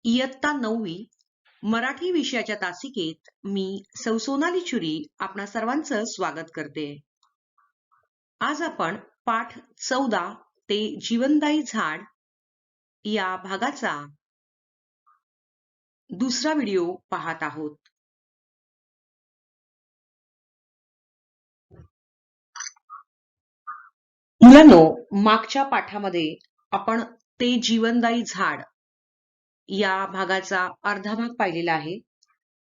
इयत्ता 9वी मराठी विषयाच्या तासिकेत मी सौ सोनाली चुरी आपणा सर्वांचं स्वागत करते. आज आपण पाठ 14 ते जीवनदायी झाड या भागाचा दुसरा व्हिडिओ पाहत आहोत. मुलांनो, मागच्या पाठामध्ये आपण ते जीवनदायी झाड या भागाचा अर्धा भाग पाहिलेला आहे.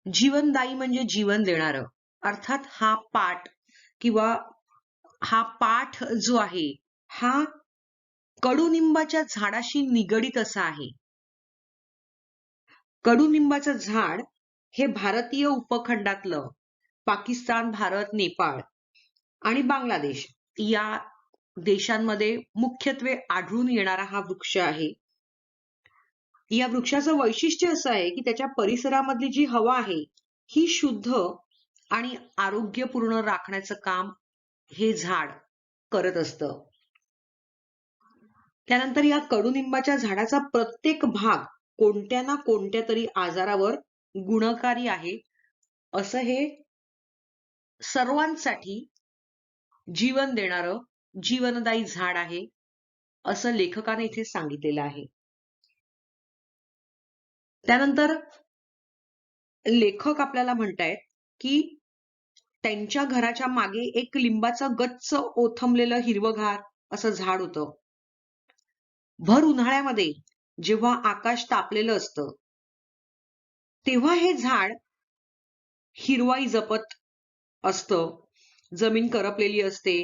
जीवनदायी म्हणजे जीवन देणारं, अर्थात हा पाठ किंवा हा पाठ जो आहे हा कडुनिंबाच्या झाडाशी निगडित असा आहे. कडुनिंबाचं झाड हे भारतीय उपखंडातलं पाकिस्तान, भारत, नेपाळ आणि बांगलादेश या देशांमध्ये मुख्यत्वे आढळून येणारा हा वृक्ष आहे. या वृक्षाचं वैशिष्ट्य असं आहे की त्याच्या परिसरामधली जी हवा आहे ही शुद्ध आणि आरोग्यपूर्ण राखण्याचं काम हे झाड करत असतं. त्यानंतर या कडुनिंबाच्या झाडाचा प्रत्येक भाग कोणत्या ना कोणत्या तरी आजारावर गुणकारी आहे, असं हे सर्वांसाठी जीवन देणारं जीवनदायी झाड आहे, असं लेखकाने इथे सांगितलेलं आहे. त्यानंतर लेखक आपल्याला म्हणतायत की त्यांच्या घराच्या मागे एक लिंबाचं गच्च ओथंबलेलं हिरवंगार असं झाड होतं. भर उन्हाळ्यामध्ये जेव्हा आकाश तापलेलं असतं तेव्हा हे झाड हिरवाई जपत असतं. जमीन करपलेली असते,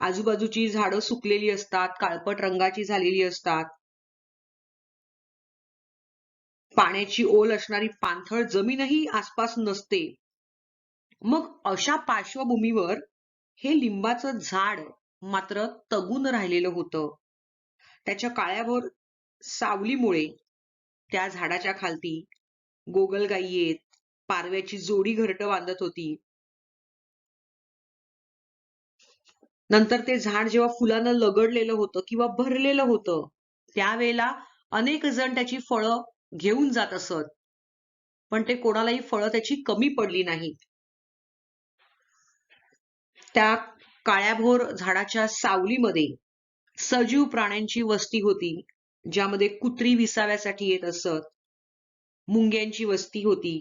आजूबाजूची झाडं सुकलेली असतात, काळपट रंगाची झालेली असतात, पाण्याची ओल असणारी पाणथळ जमीनही आसपास नसते. मग अशा पार्श्वभूमीवर हे लिंबाचं झाड मात्र तगून राहिलेलं होतं. त्याच्या काळ्याभोर सावलीमुळे त्या झाडाच्या खालती गोगलगाई येत पारव्याची जोडी घरटं बांधत होती. नंतर ते झाड जेव्हा फुलानं लगडलेलं होतं किंवा भरलेलं होतं त्यावेळेला अनेक जण त्याची फळं घेऊन जात असत, पण ते कोणालाही फळं त्याची कमी पडली नाहीत. त्या काळ्याभोर झाडाच्या सावलीमध्ये सजीव प्राण्यांची वस्ती होती, ज्यामध्ये कुत्री विसाव्यासाठी येत असत, मुंग्यांची वस्ती होती,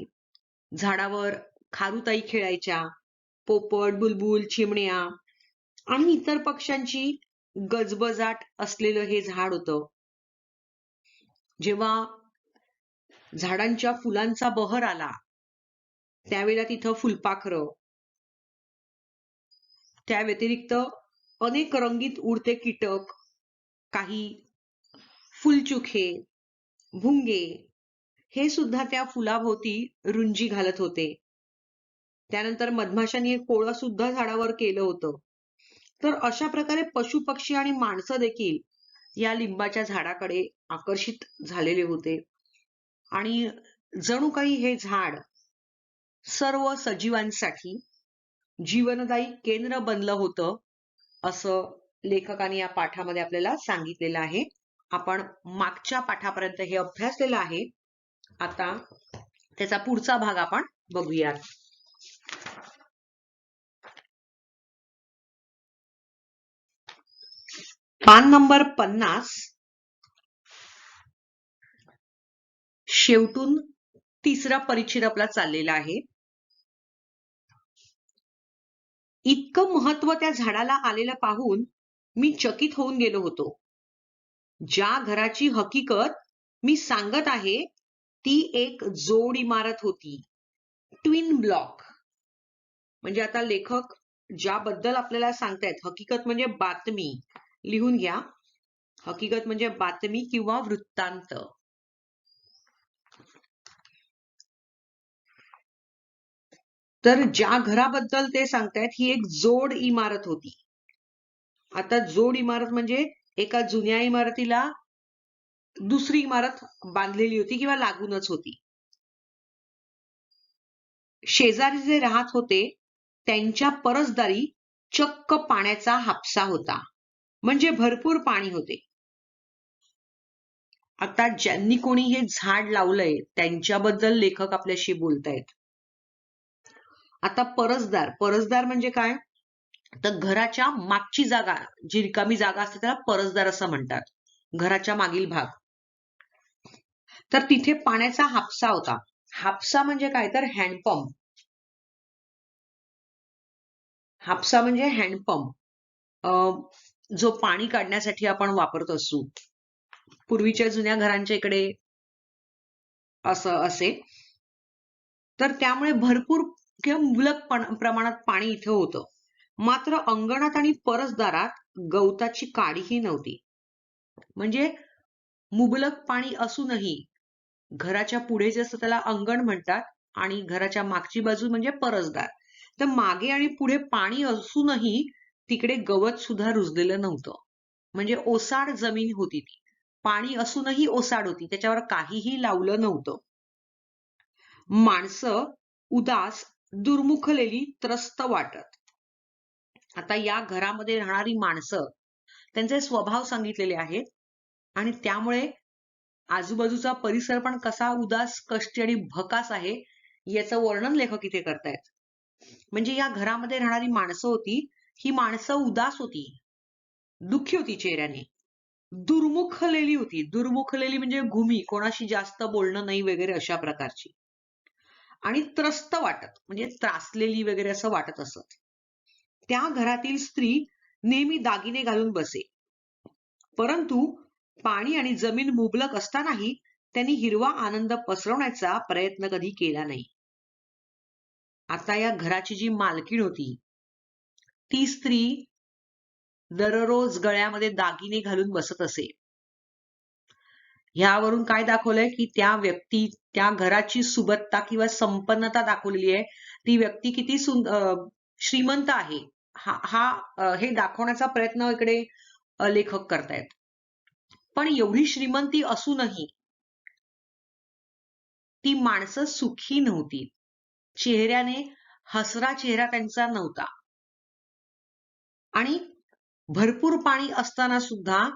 झाडावर खारुताई खेळायच्या, पोपट, बुलबुल, चिमण्या आणि इतर पक्ष्यांची गजबजाट असलेलं हे झाड होतं. जेव्हा झाडांच्या फुलांचा बहर आला त्यावेळेला तिथं फुलपाखरं, त्या व्यतिरिक्त अनेक रंगीत उडते कीटक, काही फुलचुखे, भुंगे हे सुद्धा त्या फुलाभोवती रुंजी घालत होते. त्यानंतर मधमाशांनी एक पोळं सुद्धा झाडावर केलं होतं. तर अशा प्रकारे पशु पक्षी आणि माणसं देखील या लिंबाच्या झाडाकडे आकर्षित झालेले होते आणि जणू काही हे झाड सर्व सजीवांसाठी जीवनदायी केंद्र बनलं होतं, असं लेखकाने या पाठामध्ये आपल्याला सांगितलेलं आहे. आपण मागच्या पाठापर्यंत हे अभ्यासलेलं आहे. आता त्याचा पुढचा भाग आपण बघूयात. पान नंबर 50 शेवटून तिसरा परिच्छेद आपला चाललेला आहे. इतकं महत्व त्या झाडाला आलेलं पाहून मी चकित होऊन गेलो होतो. ज्या घराची हकीकत मी सांगत आहे ती एक जोड इमारत होती, ट्विन ब्लॉक. म्हणजे आता लेखक ज्याबद्दल आपल्याला सांगतायत, हकीकत म्हणजे बातमी, लिहून घ्या. हकीकत म्हणजे बातमी किंवा वृत्तांत. तर ज्या घराबद्दल ते सांगतायत ही एक जोड इमारत होती. आता जोड इमारत म्हणजे एका जुन्या इमारतीला दुसरी इमारत बांधलेली होती किंवा लागूनच होती. शेजारी जे राहत होते त्यांच्या परसदारी चक्क पाण्याचा हापसा होता, म्हणजे भरपूर पाणी होते. आता ज्यांनी कोणी हे झाड लावलंय त्यांच्याबद्दल लेखक आपल्याशी बोलतायत. आता परसदार म्हणजे काय, तर घराच्या मागची जागा, जी रिकामी जागा असते त्याला परसदार असं म्हणतात, घराच्या मागील भाग. तर तिथे पाण्याचा हापसा होता. हापसा म्हणजे काय, तर हँडपंप. हापसा म्हणजे हँडपंप, जो पाणी काढण्यासाठी आपण वापरत असू. पूर्वीच्या जुन्या घरांच्या इकडे असं असे. तर त्यामुळे भरपूर किंवा मुबलक प्रमाणात पाणी इथे होतं. मात्र अंगणात आणि परसदारात गवताची काडीही नव्हती. म्हणजे मुबलक पाणी असूनही घराच्या पुढे जे असतं त्याला अंगण म्हणतात आणि घराच्या मागची बाजू म्हणजे परसदार. तर मागे आणि पुढे पाणी असूनही तिकडे गवत सुद्धा रुजलेलं नव्हतं. म्हणजे ओसाड जमीन होती ती. पाणी असूनही ओसाड होती, त्याच्यावर काहीही लावलं नव्हतं. माणसं उदास, दुर्मुखलेली, त्रस्त वाटत. आता या घरामध्ये राहणारी माणसं, त्यांचे स्वभाव सांगितलेले आहेत आणि त्यामुळे आजूबाजूचा परिसर पण कसा उदास, कष्टी आणि भकास आहे याचं वर्णन लेखक इथे करतायत. म्हणजे या घरामध्ये राहणारी माणसं होती, ही माणसं उदास होती, दुःखी होती चेहऱ्याने, दुर्मुखलेली होती. दुर्मुखलेली म्हणजे घुमी, कोणाशी जास्त बोलणं नाही वगैरे अशा प्रकारची, आणि त्रस्त वाटत म्हणजे त्रासलेली वगैरे असं वाटत असत. त्या घरातील स्त्री नेहमी दागिने घालून बसे, परंतु पाणी आणि जमीन मुबलक असतानाही त्यांनी हिरवा आनंद पसरवण्याचा प्रयत्न कधी केला नाही. आता या घराची जी मालकीण होती, ती स्त्री दररोज गळ्यामध्ये दागिने घालून बसत असे. ह्यावरून काय दाखवलंय, की त्या घराची सुबत्ता किंवा संपन्नता दाखवलेली आहे. ती व्यक्ती किती श्रीमंत आहे हे दाखवण्याचा प्रयत्न इकडे लेखक करतायत. पण एवढी श्रीमंती असूनही ती माणसं सुखी नव्हती. चेहऱ्याने हसरा चेहरा त्यांचा नव्हता. आणि भरपूर पाणी असताना सुद्धा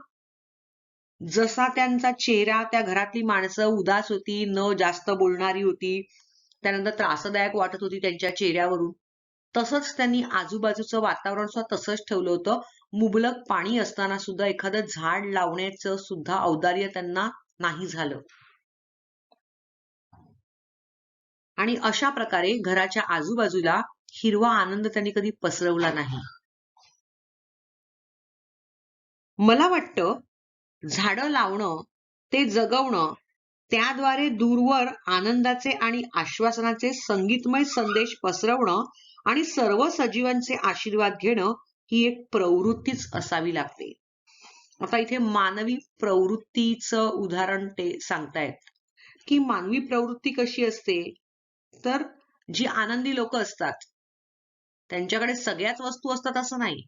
जसा त्यांचा चेहरा, त्या घरातली माणसं उदास होती, न जास्त बोलणारी होती, त्यानंतर त्रासदायक वाटत होती त्यांच्या चेहऱ्यावरून, तसंच त्यांनी आजूबाजूचं वातावरण सुद्धा तसंच ठेवलं होतं. मुबलक पाणी असताना सुद्धा एखादं झाड लावण्याचं सुद्धा औदार्य त्यांना नाही झालं. आणि अशा प्रकारे घराच्या आजूबाजूला हिरवा आनंद त्यांनी कधी पसरवला नाही. मला वाटतं झाडं लावणं, ते जगवणं, त्याद्वारे दूरवर आनंदाचे आणि आश्वासनाचे संगीतमय संदेश पसरवणं आणि सर्व सजीवांचे आशीर्वाद घेणं ही एक प्रवृत्तीच असावी लागते. आता इथे मानवी प्रवृत्तीचं उदाहरण ते सांगतायत, की मानवी प्रवृत्ती कशी असते, तर जी आनंदी लोक असतात त्यांच्याकडे सगळ्याच वस्तू असतात असं नाही,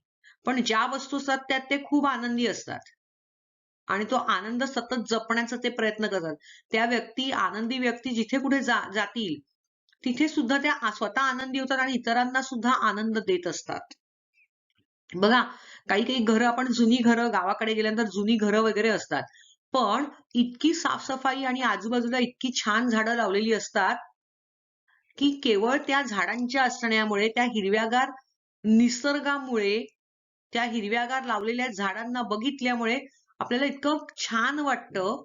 पण ज्या वस्तू असतात त्यात ते खूप आनंदी असतात आणि तो आनंद सतत जपण्याचा ते प्रयत्न करतात. आनंदी व्यक्ती जिथे कुठे जातील तिथे सुद्धा त्या स्वतः आनंदी होतात आणि इतरांना सुद्धा आनंद देत असतात. बघा, काही घरं, आपण जुनी घरं, गावाकडे गेल्यानंतर जुनी घरं वगैरे असतात, पण इतकी साफसफाई आणि आजूबाजूला इतकी छान झाडं लावलेली असतात, की केवळ त्या झाडांच्या असण्यामुळे, त्या हिरव्यागार निसर्गामुळे, त्या हिरव्यागार लावलेल्या झाडांना बघितल्यामुळे आपल्याला इतकं छान वाटतं.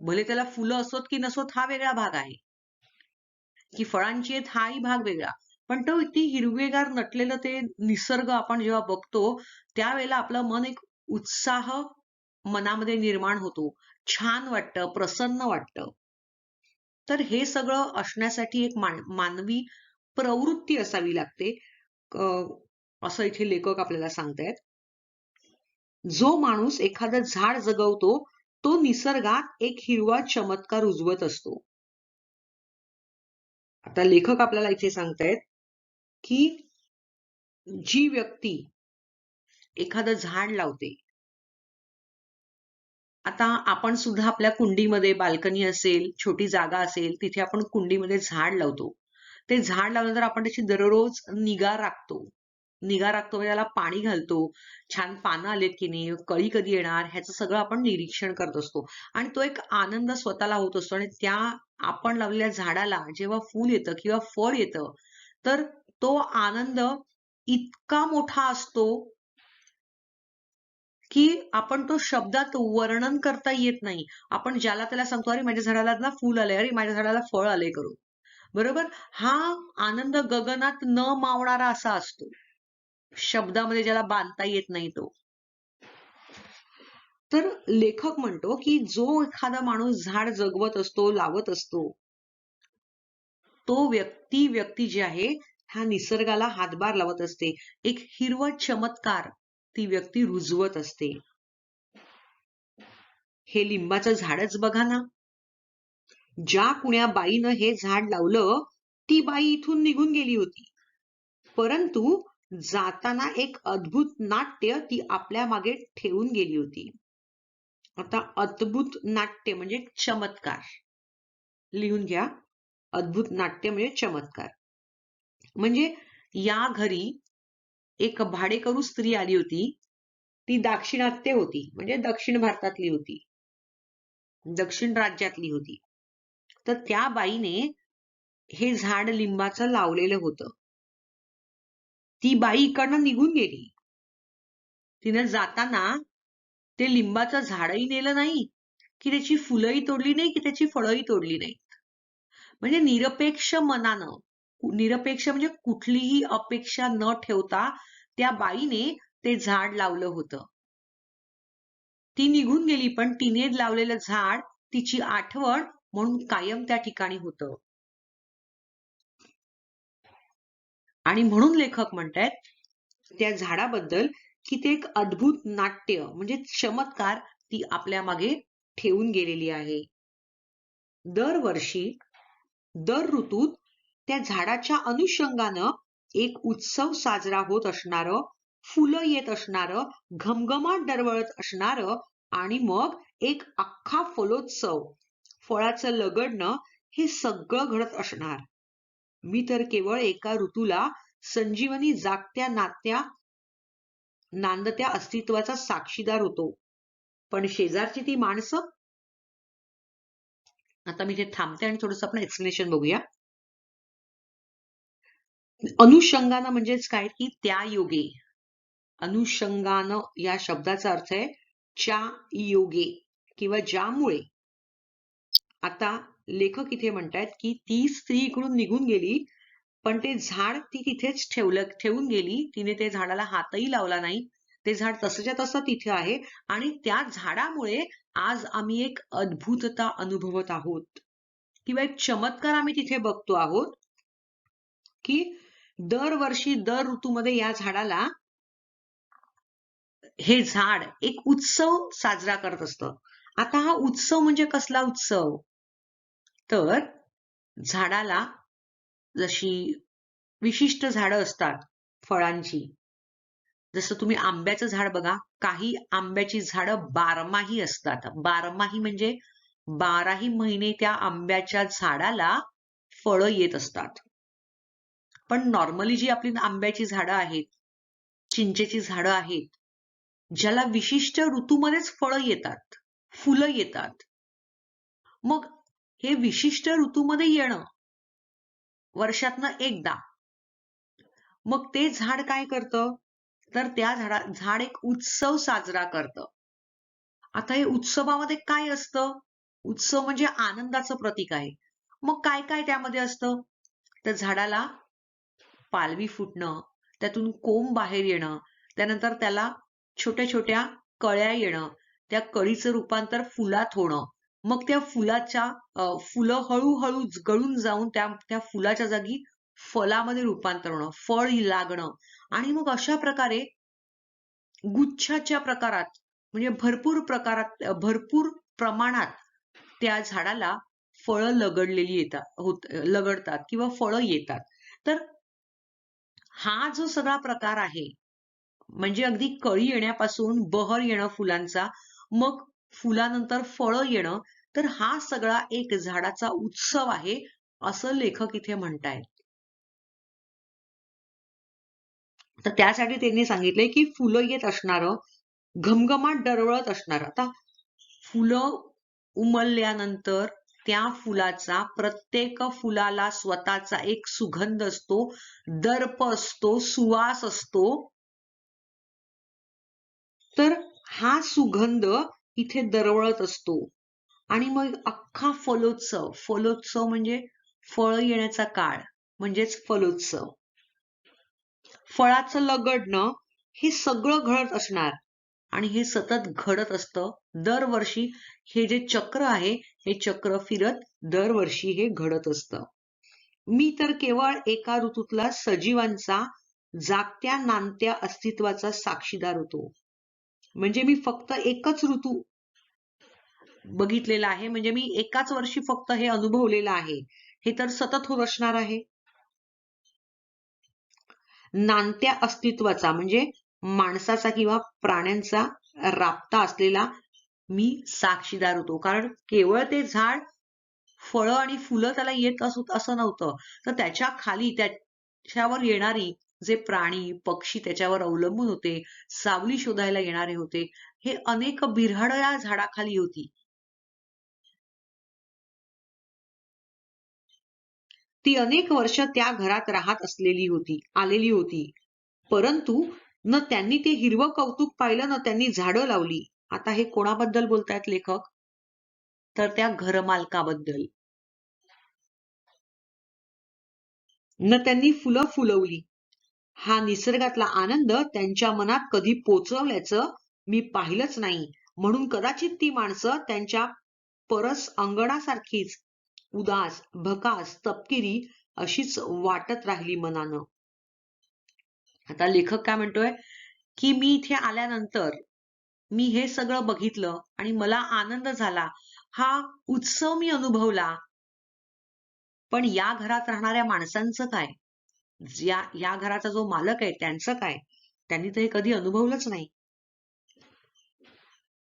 भले त्याला फुलं असोत की नसोत हा वेगळा भाग आहे, की फळांची आहेत हाही भाग वेगळा, पण तो ती हिरवेगार नटलेलं ते निसर्ग आपण जेव्हा बघतो त्यावेळेला आपलं मन एक उत्साह मनामध्ये निर्माण होतो, छान वाटतं, प्रसन्न वाटतं. तर हे सगळं असण्यासाठी एक मानवी प्रवृत्ती असावी लागते, असं इथे लेखक आपल्याला सांगतायत. जो माणूस एखादं झाड जगवतो तो निसर्गात एक हिरवा चमत्कार उजवत असतो. आता लेखक आपल्याला इथे सांगतायत, की जी व्यक्ती एखादं झाड लावते, आता आपण सुद्धा आपल्या कुंडीमध्ये, बाल्कनी असेल, छोटी जागा असेल, तिथे आपण कुंडीमध्ये झाड लावतो. ते झाड लावल्यानंतर आपण त्याची दररोज निगा राखतो. निगा राखतो, म्हणजे त्याला पाणी घालतो, छान पानं आलेत की नाही, कळी कधी येणार, ह्याचं सगळं आपण निरीक्षण करत असतो. आणि तो एक आनंद स्वतःला होत असतो. आणि त्या आपण लावलेल्या झाडाला जेव्हा फूल येतं किंवा फळ येतं, तर तो आनंद इतका मोठा असतो की आपण तो शब्दात वर्णन करता येत नाही. आपण ज्याला त्याला सांगतो, अरे माझ्या झाडाला ना फूल आलंय, अरे माझ्या झाडाला फळ आलंय करून. बरोबर? हा आनंद गगनात न मावणारा असा असतो. शब्दामध्ये ज्याला बांधता येत नाही तो. तर लेखक म्हणतो की जो एखादा माणूस झाड जगवत असतो, लावत असतो, तो व्यक्ती जी आहे, हा निसर्गाला हातभार लावत असते. एक हिरवट चमत्कार ती व्यक्ती रुजवत असते. हे लिंबाचं झाडच बघा ना. ज्या कुण्या बाईनं हे झाड लावलं, ती बाई इथून निघून गेली होती. परंतु जाताना एक अद्भुत नाट्य ती आपल्या मागे ठेवून गेली होती. आता अद्भुत नाट्य म्हणजे चमत्कार. लिहून घ्या. अद्भुत नाट्य म्हणजे चमत्कार. म्हणजे या घरी एक भाडेकरू स्त्री आली होती. ती दाक्षिणात्य होती, म्हणजे दक्षिण भारतातली होती, दक्षिण राज्यातली होती. तर त्या बाईने हे झाड लिंबाचं लावलेलं होतं. ती बाई इकडनं निघून गेली. तिनं जाताना ते लिंबाचं झाडही नेलं नाही, की त्याची फुलंही तोडली नाही, की त्याची फळंही तोडली नाही. म्हणजे निरपेक्ष मनानं, निरपेक्ष म्हणजे कुठलीही अपेक्षा न ठेवता त्या बाईने ते झाड लावलं होतं. ती निघून गेली, पण तिने लावलेलं झाड तिची आठवण म्हणून कायम त्या ठिकाणी होतं. आणि म्हणून लेखक म्हणतायत त्या झाडाबद्दल की ते एक अद्भुत नाट्य म्हणजे चमत्कार ती आपल्या मागे ठेवून गेलेली आहे. दरवर्षी दर ऋतूत त्या झाडाच्या अनुषंगानं एक उत्सव साजरा होत असणारं, फुलं येत असणारं, घमघमाट दरवळत असणारं, आणि मग एक अख्खा फलोत्सव, फळाचं लगडणं, हे सगळं घडत असणार. मी तर केवळ एका ऋतूला संजीवनी जागत्या नांदत्या अस्तित्वाचा साक्षीदार होतो. पण शेजारची ती माणसं. आता मी ते थांबते आणि थोडंसं आपण एक्सप्लेनेशन बघूया. अनुषंगानं म्हणजेच काय, की त्या योगे. अनुषंगानं या शब्दाचा अर्थ आहे च्या योगे किंवा ज्यामुळे. आता लेखक इथे म्हणतायत की ती स्त्री इकडून निघून गेली, पण ते झाड ती तिथेच ठेवून गेली. तिने ते झाडाला हातही लावला नाही. ते झाड तसंच्या तसं तिथे आहे. आणि त्या झाडामुळे आज आम्ही एक अद्भुतता अनुभवत आहोत, किंवा एक चमत्कार आम्ही तिथे बघतो आहोत, की दरवर्षी दर ऋतूमध्ये या झाडाला, हे झाड एक उत्सव साजरा करत असतं. आता हा उत्सव म्हणजे कसला उत्सव, तर झाडाला जशी विशिष्ट झाडं असतात फळांची, जसं तुम्ही आंब्याचं झाड बघा, काही आंब्याची झाडं बारमाही असतात. बारमाही म्हणजे 12ही महिने त्या आंब्याच्या झाडाला फळं येत असतात. पण नॉर्मली जी आपली आंब्याची झाडं आहेत, चिंचेची झाडं आहेत, ज्याला विशिष्ट ऋतूमध्येच फळं येतात, फुलं येतात. मग हे विशिष्ट ऋतूमध्ये येणं, वर्षातनं एकदा, मग ते झाड काय करतं, तर त्या झाड एक उत्सव साजरा करतं. आता हे उत्सवामध्ये काय असतं, उत्सव म्हणजे आनंदाचं प्रतीक आहे. मग काय काय त्यामध्ये असतं, तर झाडाला पालवी फुटणं, त्यातून कोंब बाहेर येणं, त्यानंतर त्याला छोट्या छोट्या कळ्या येणं, त्या कळीचं रूपांतर फुलात होणं, मग त्या फुलं हळूहळू गळून जाऊन त्या फुलाच्या जागी फळामध्ये रूपांतर होणं, फळ लागणं, आणि मग अशा प्रकारे गुच्छाच्या प्रकारात, म्हणजे भरपूर प्रमाणात त्या झाडाला फळं लगडतात किंवा फळं येतात. तर हा जो सगळा प्रकार आहे, म्हणजे अगदी कळी येण्यापासून बहर येणं फुलांचा, मग फुलानंतर फळं येणं, तर हा सगळा एक झाडाचा उत्सव आहे, असं लेखक इथे म्हणतायत. तर त्यासाठी त्यांनी सांगितलंय की फुलं येत असणारं, घमघमाट दरवळत असणार. आता फुलं उमलल्यानंतर त्या फुलाचा, प्रत्येक फुलाला स्वतःचा एक सुगंध असतो, दर्प असतो, सुवास असतो. तर हा सुगंध इथे दरवळत असतो. आणि मग अख्खा फलोत्सव म्हणजे फळ येण्याचा काळ, म्हणजेच फलोत्सव. फळाचं लगडणं हे सगळं घडत असणार आणि हे सतत घडत असतं. दरवर्षी हे जे चक्र आहे, हे चक्र फिरत दरवर्षी हे घडत असतं. मी तर केवळ एका ऋतूतला सजीवांचा, जागत्या नांदत्या अस्तित्वाचा साक्षीदार होतो. म्हणजे मी फक्त एकच ऋतू बघितलेला आहे, म्हणजे मी एकाच वर्षी फक्त हे अनुभवलेलं आहे. हे तर सतत होत असणार आहे. नांदत्या अस्तित्वाचा म्हणजे माणसाचा किंवा प्राण्यांचा राबता असलेला मी साक्षीदार होतो. कारण केवळ ते झाड, फळं आणि फुलं त्याला येत असं नव्हतं, तर त्याच्या खाली त्याच्यावर येणारी जे प्राणी पक्षी त्याच्यावर अवलंबून होते, सावली शोधायला येणारे होते, हे अनेक बिऱ्हाडं या झाडाखाली होती. ती अनेक वर्ष त्या घरात राहत आलेली होती. परंतु न त्यांनी ते हिरवं कौतुक पाहिलं, न त्यांनी झाडं लावली. आता हे कोणाबद्दल बोलतायत लेखक? तर त्या घरमालकाबद्दल. न त्यांनी फुलं फुलवली. हा निसर्गातला आनंद त्यांच्या मनात कधी पोचवल्याचं मी पाहिलंच नाही. म्हणून कदाचित ती माणसं त्यांच्या परस अंगणासारखीच उदास, भकास, तपकिरी अशीच वाटत राहिली मनानं. आता लेखक काय म्हणतोय की मी इथे आल्यानंतर मी हे सगळं बघितलं आणि मला आनंद झाला, हा उत्सव मी अनुभवला. पण या घरात राहणाऱ्या माणसांचं काय? या घराचा जो मालक आहे त्यांचं काय? त्यांनी तर हे कधी अनुभवलंच नाही.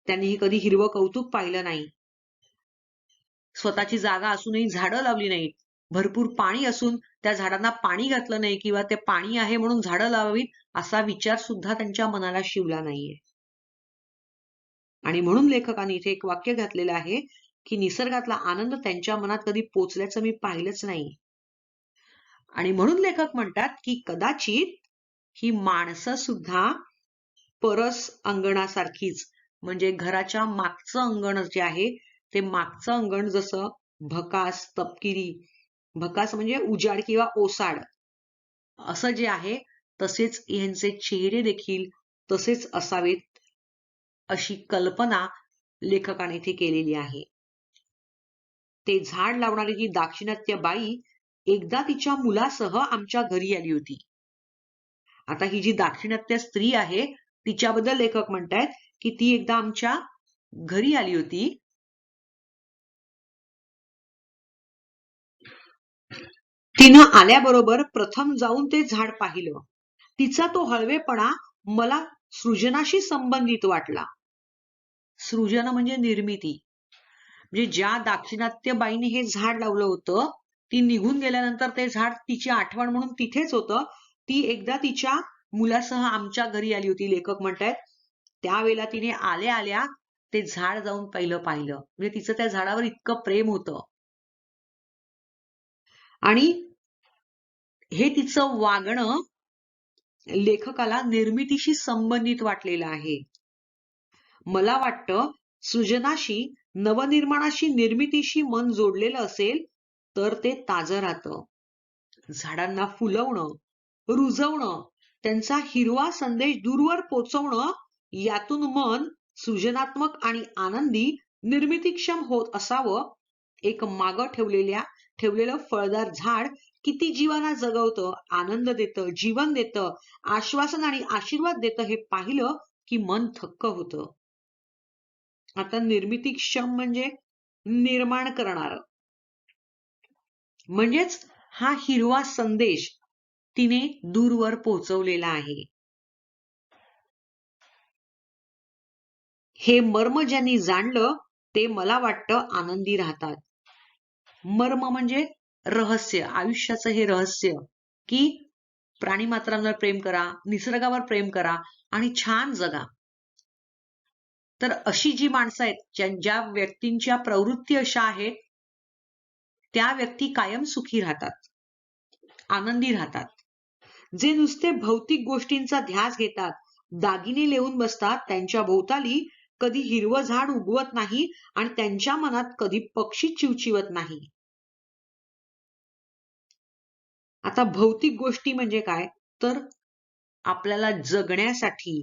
त्यांनी हे कधी हिरवं कौतुक पाहिलं नाही. स्वतःची जागा असूनही झाडं लावली नाहीत. भरपूर पाणी असून त्या झाडांना पाणी घातलं नाही किंवा ते पाणी आहे म्हणून झाडं लावावीत असा विचार सुद्धा त्यांच्या मनाला शिवला नाहीये. आणि म्हणून लेखकाने इथे एक वाक्य घातलेलं आहे की निसर्गातला आनंद त्यांच्या मनात कधी पोचल्याचं मी पाहिलंच नाही. आणि म्हणून लेखक म्हणतात की कदाचित ही माणसं सुद्धा परस अंगणासारखीच, म्हणजे घराच्या मागचं अंगण जे आहे ते मागचं अंगण जसं भकास, तपकिरी, भकास म्हणजे उजाड किंवा ओसाड असं जे आहे, तसेच यांचे चेहरे देखील तसेच असावेत अशी कल्पना लेखकाने इथे केलेली आहे. ते झाड लावणारी ही दाक्षिणात्य बाई एकदा तिच्या मुलासह आमच्या घरी आली होती. आता ही जी दाक्षिणात्य स्त्री आहे तिच्याबद्दल लेखक म्हणतायत की ती एकदा आमच्या घरी आली होती. तिनं आल्याबरोबर प्रथम जाऊन ते झाड पाहिलं. तिचा तो हळवेपणा मला सृजनाशी संबंधित वाटला. सृजन म्हणजे निर्मिती. म्हणजे ज्या दाक्षिणात्य बाईने हे झाड लावलं होतं, ती निघून गेल्यानंतर ते झाड तिची आठवण म्हणून तिथेच होतं. ती एकदा तिच्या मुलासह आमच्या घरी आली होती. लेखक म्हणतायत त्यावेळेला तिने आल्या आल्या ते झाड जाऊन पाहिलं. म्हणजे तिचं त्या झाडावर इतकं प्रेम होतं. आणि हे तिचं वागणं लेखकाला निर्मितीशी संबंधित वाटलेलं आहे. मला वाटतं सृजनाशी, नवनिर्माणाशी, निर्मितीशी मन जोडलेलं असेल तर ते ताजं राहतं. झाडांना फुलवणं, रुजवणं, त्यांचा हिरवा संदेश दूरवर पोचवणं, यातून मन सृजनात्मक आणि आनंदी, निर्मितीक्षम होत असावं. एक मागं ठेवलेलं फळदार झाड किती जीवांना जगवतं, आनंद देतं, जीवन देतं, आश्वासन आणि आशीर्वाद देतं हे पाहिलं की मन थक्क होतं. आता निर्मितीक्षम म्हणजे निर्माण करणार, म्हणजेच हा हिरवा संदेश तिने दूरवर पोहोचवलेला आहे. हे मर्म ज्यांनी जाणलं ते मला वाटतं आनंदी राहतात. मर्म म्हणजे रहस्य, आयुष्याचं हे रहस्य की प्राणी मात्रांवर प्रेम करा, निसर्गावर प्रेम करा आणि छान जगा. तर अशी जी माणसं आहेत, ज्या व्यक्तींच्या प्रवृत्ती अशा आहेत, त्या व्यक्ती कायम सुखी राहतात, आनंदी राहतात. जे नुसते भौतिक गोष्टींचा ध्यास घेतात, दागिने लेवून बसतात, त्यांच्या भोवताली कधी हिरवं झाड उगवत नाही आणि त्यांच्या मनात कधी पक्षी चिवचिवत नाही. आता भौतिक गोष्टी म्हणजे काय, तर आपल्याला जगण्यासाठी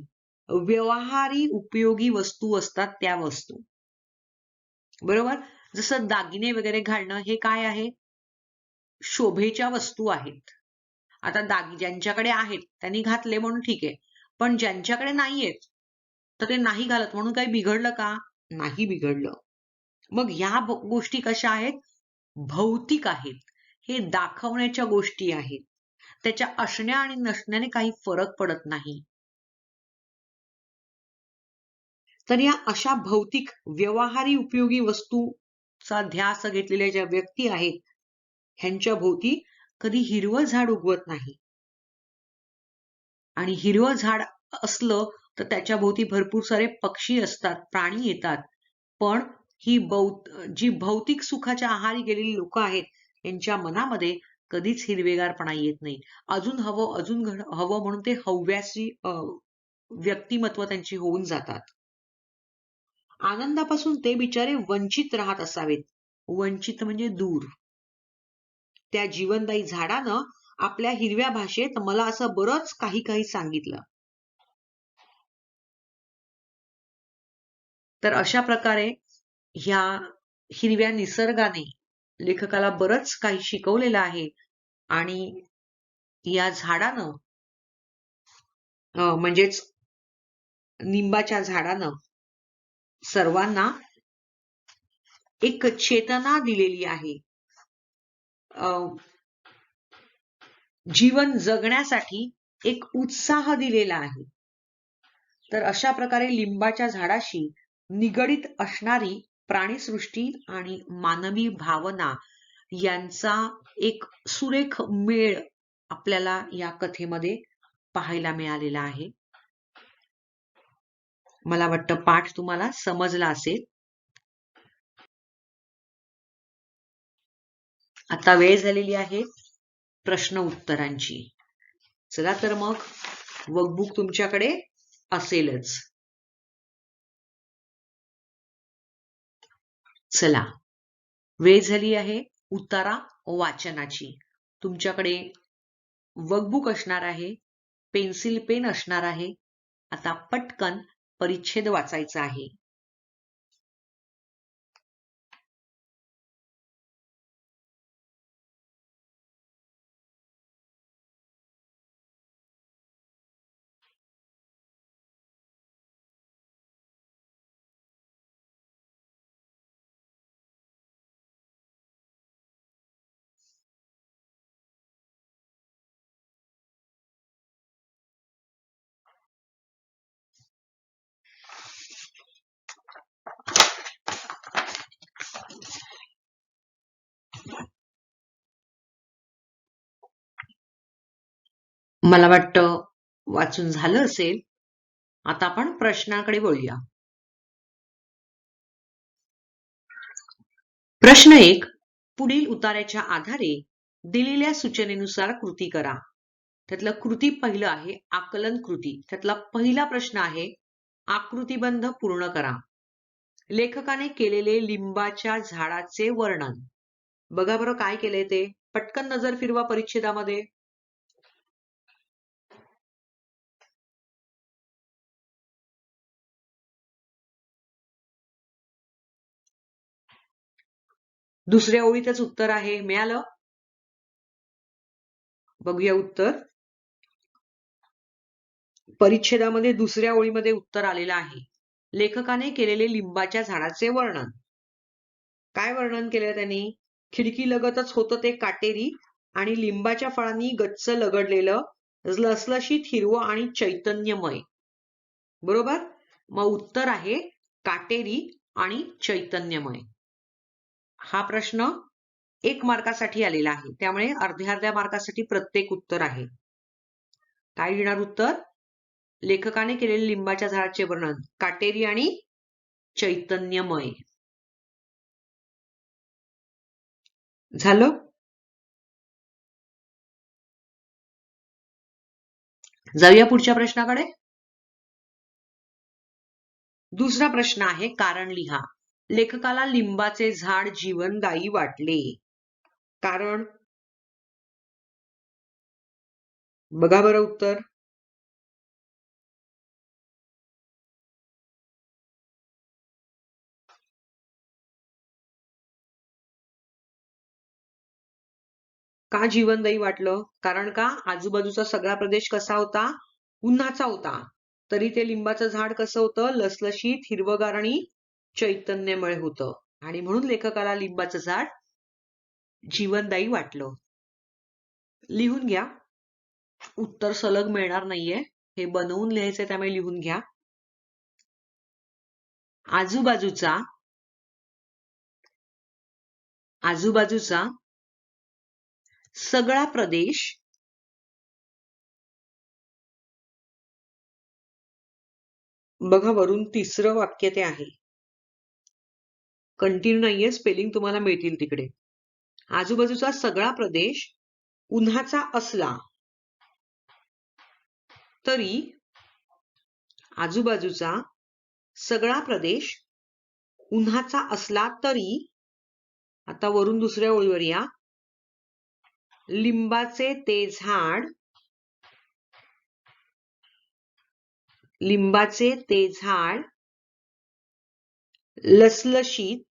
व्यवहारी उपयोगी वस्तू असतात, त्या वस्तू. बरोबर. जसं दागिने वगैरे घालणं हे काय आहे, शोभेच्या वस्तू आहेत. आता ज्यांच्याकडे आहेत त्यांनी घातले म्हणून ठीक आहे, पण ज्यांच्याकडे नाहीयेत तर ते नाही घालत म्हणून काही बिघडलं का, नाही बिघडलं. मग ह्या गोष्टी कशा आहेत, भौतिक आहेत, हे दाखवण्याच्या गोष्टी आहेत, त्याच्या असण्या आणि नसण्याने काही फरक पडत नाही. तर या अशा भौतिक व्यवहारी उपयोगी वस्तूचा ध्यास घेतलेल्या ज्या व्यक्ती आहेत, ह्यांच्या भोवती कधी हिरवं झाड उगवत नाही. आणि हिरवं झाड असलं तर त्याच्या भोवती भरपूर सारे पक्षी असतात, प्राणी येतात. पण ही जी भौतिक सुखाच्या आहारी गेलेली लोक आहेत, यांच्या मनामध्ये कधीच हिरवेगारपणा येत नाही. अजून हवं, अजून हवं म्हणून ते हव्यासी व्यक्तिमत्व त्यांची होऊन जातात. आनंदापासून ते बिचारे वंचित राहत असावेत. वंचित म्हणजे दूर. त्या जीवनदायी झाडानं आपल्या हिरव्या भाषेत मला असं बरंच काही काही सांगितलं. तर अशा प्रकारे ह्या हिरव्या निसर्गाने लेखकाला बरंच काही शिकवलेलं आहे. आणि या झाडानं म्हणजेच निंबाच्या झाडानं सर्वांना एक चेतना दिलेली आहे, जीवन जगण्यासाठी एक उत्साह दिलेला आहे. तर अशा प्रकारे लिंबाच्या झाडाशी निगडित असणारी प्राणीसृष्टी आणि मानवी भावना यांचा एक सुरेख मेळ आपल्याला या कथेमध्ये पाहायला मिळालेला आहे. मला वाटतं पाठ तुम्हाला समजला असेल. आता वेळ झालेली आहे प्रश्न उत्तरांची. चला तर मग वर्कबुक तुमच्याकडे असेलच. चला, वेळ झाली आहे उतारा वाचनाची. तुमच्याकडे वर्कबुक असणार आहे, पेन्सिल पेन असणार आहे. आता पटकन परिच्छेद वाचायचा आहे. मला वाटतं वाचून झालं असेल. आता आपण प्रश्नाकडे वळूया. प्रश्न 1. पुढील उतार्याच्या आधारे दिलेल्या सूचनेनुसार कृती करा. त्यातलं कृती पहिलं आहे आकलन कृती. त्यातला पहिला प्रश्न आहे आकृतिबंध पूर्ण करा. लेखकाने केलेले लिंबाच्या झाडाचे वर्णन. बघा बरं काय केलंय ते, पटकन नजर फिरवा परिच्छेदामध्ये. दुसऱ्या ओळीतच उत्तर आहे, मिळालं? बघूया उत्तर. परिच्छेदामध्ये दुसऱ्या ओळीमध्ये उत्तर आलेलं आहे. लेखकाने केलेले लिंबाच्या झाडाचे वर्णन. काय वर्णन केलं त्यांनी? खिडकी लगतच होतं ते काटेरी आणि लिंबाच्या फळांनी गच्च लगडलेलं, लसलशीत हिरवं आणि चैतन्यमय. बरोबर. मग उत्तर आहे काटेरी आणि चैतन्यमय. हा प्रश्न 1 मार्कासाठी आलेला आहे, त्यामुळे अर्ध्या अर्ध्या मार्कासाठी प्रत्येक उत्तर आहे. काय लिहिणार उत्तर? लेखकाने केलेले लिंबाच्या झाडाचे वर्णन काटेरी आणि चैतन्यमय. झालं? जाऊया पुढच्या प्रश्नाकडे. दुसरा प्रश्न आहे कारण लिहा. लेखकाला लिंबाचे झाड जीवनदायी वाटले. कारण? बघा बरं उत्तर. का जीवनदायी वाटलं? कारण का आजूबाजूचा सगळा प्रदेश कसा होता? उन्हाचा होता. तरी ते लिंबाचं झाड कसं होतं? लसलशीत, हिरवगार आणि चैतन्यमय होतं. आणि म्हणून लेखकाला लिंबाचं झाड जीवनदायी वाटलं. लिहून घ्या. उत्तर सलग मिळणार नाहीये. हे बनवून लिहायचंय, त्यामुळे लिहून घ्या. आजूबाजूचा सगळा प्रदेश बघा वरून तिसरं वाक्य ते आहे. कंटिन्यू नाहीये, स्पेलिंग तुम्हाला मिळतील तिकडे. आजूबाजूचा सगळा प्रदेश उन्हाचा असला तरी आजूबाजूचा सगळा प्रदेश उन्हाचा असला तरी, आता वरून दुसऱ्या ओळीवर या, लिंबाचे ते झाड लसलशीत,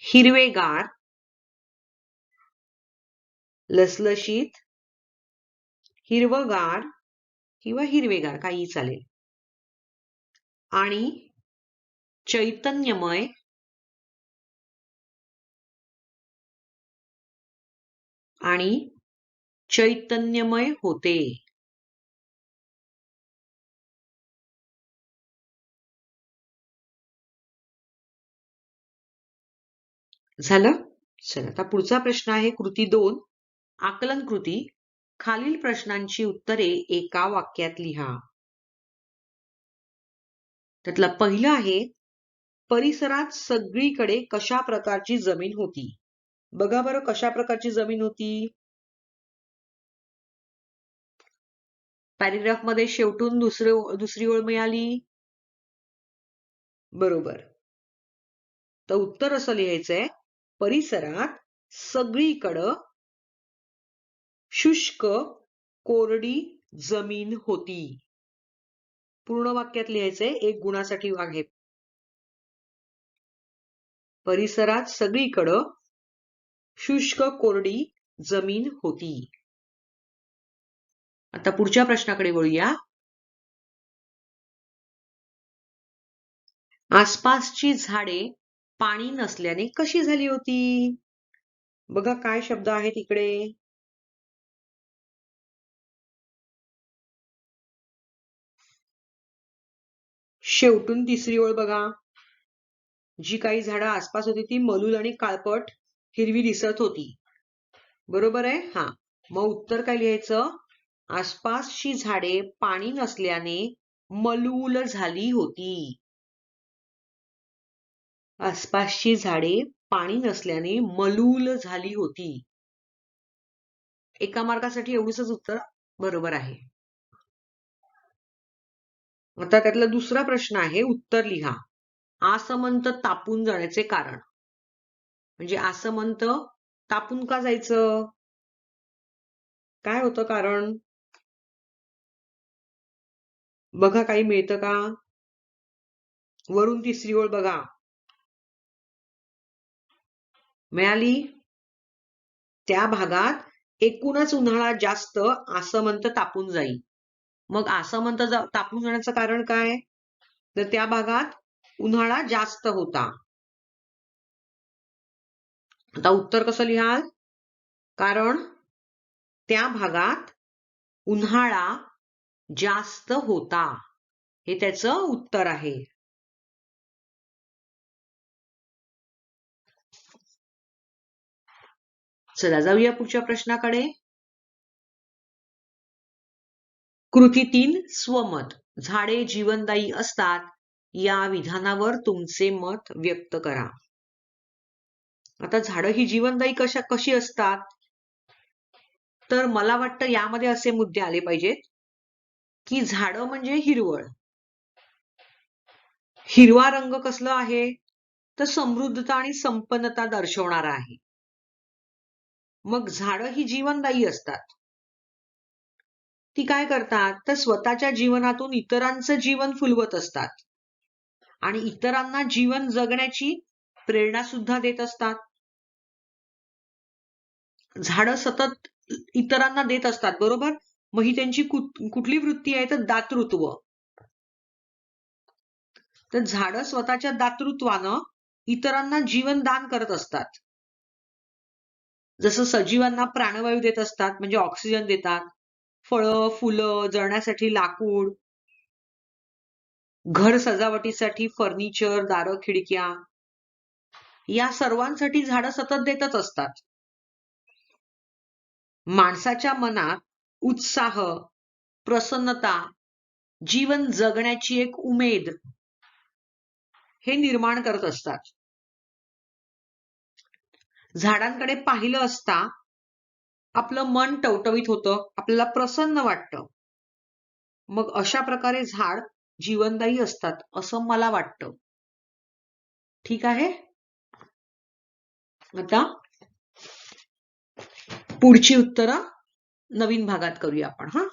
हिरवेगार, हिरवगार किंवा हिरवेगार काही चालेल, आणि चैतन्यमय होते. झालं? चला, आता पुढचा प्रश्न आहे कृती 2, आकलन कृती. खालील प्रश्नांची उत्तरे एका वाक्यात लिहा. त्यातलं पहिलं आहे, परिसरात सगळीकडे कशा प्रकारची जमीन होती? बघा बरं कशा प्रकारची जमीन होती? पॅरेग्राफ मध्ये शेवटून दुसरी ओळ मिळाली. बरोबर. तर उत्तर असं लिहायचंय, परिसरात सगळीकडं शुष्क कोरडी जमीन होती. पूर्ण वाक्यात लिहायचंय, एक गुणासाठी आहे. परिसरात सगळीकडं शुष्क कोरडी जमीन होती. आता पुढच्या प्रश्नाकडे वळूया. आसपासची झाडे पाणी नसल्याने कशी झाली होती? बघा काय शब्द आहेत इकडे. शेवटून तिसरी ओळ बघा. जी काही झाडं आसपास होती ती मलूल आणि काळपट हिरवी दिसत होती. बरोबर आहे? हा. मग उत्तर काय लिहायचं? आसपासची झाडे पाणी नसल्याने मलूल झाली होती. आसपासची झाडे पाणी नसल्याने मलूल झाली होती. एका मार्कासाठी एवढंच उत्तर बरोबर आहे. आता त्यातला दुसरा प्रश्न आहे, उत्तर लिहा. आसमंत तापून जाण्याचे कारण. म्हणजे आसमंत तापून का जायचं? काय होतं कारण? बघा काही मिळतं का? वरून तिसरी ओळ बघा. मिळाली? त्या भागात एकूणच उन्हाळा जास्त, आसमंत तापून जाईल. मग आसमंत तापून जाण्याचं कारण काय? तर त्या भागात उन्हाळा जास्त होता. आता उत्तर कसं लिहाल? कारण त्या भागात उन्हाळा जास्त होता, हे त्याचं उत्तर आहे. चला जाऊया पुढच्या प्रश्नाकडे. कृती 3 स्वमत. झाडे जीवनदायी असतात या विधानावर तुमचे मत व्यक्त करा. आता झाडं ही जीवनदायी कशी असतात? तर मला वाटतं यामध्ये असे मुद्दे आले पाहिजेत की झाडं म्हणजे हिरवळ. हिरवा रंग कसला आहे? तर समृद्धता आणि संपन्नता दर्शवणारा आहे. मग झाडं ही जीवनदायी असतात. ती काय करतात? तर स्वतःच्या जीवनातून इतरांचं जीवन फुलवत असतात आणि इतरांना जीवन जगण्याची प्रेरणा सुद्धा देत असतात. झाडं सतत इतरांना देत असतात, बरोबर? मग ही त्यांची कुठली वृत्ती आहे? तर दातृत्व. तर झाडं स्वतःच्या दातृत्वानं इतरांना जीवन दान करत असतात. जसं सजीवांना प्राणवायू देत असतात, म्हणजे ऑक्सिजन देतात, फळं, फुलं, जळण्यासाठी लाकूड, घर सजावटीसाठी फर्निचर, दारं, खिडक्या, या सर्वांसाठी झाडं सतत देतच असतात. माणसाच्या मनात उत्साह, प्रसन्नता, जीवन जगण्याची एक उमेद हे निर्माण करत असतात. झाडांकडे पाहिलं असता आपलं मन टवटवीत होतं, आपल्याला प्रसन्न वाटतं. मग अशा प्रकारे झाड जीवनदायी असतात असं मला वाटतं. ठीक आहे. आता पुढची उत्तरं नवीन भागात करूया आपण.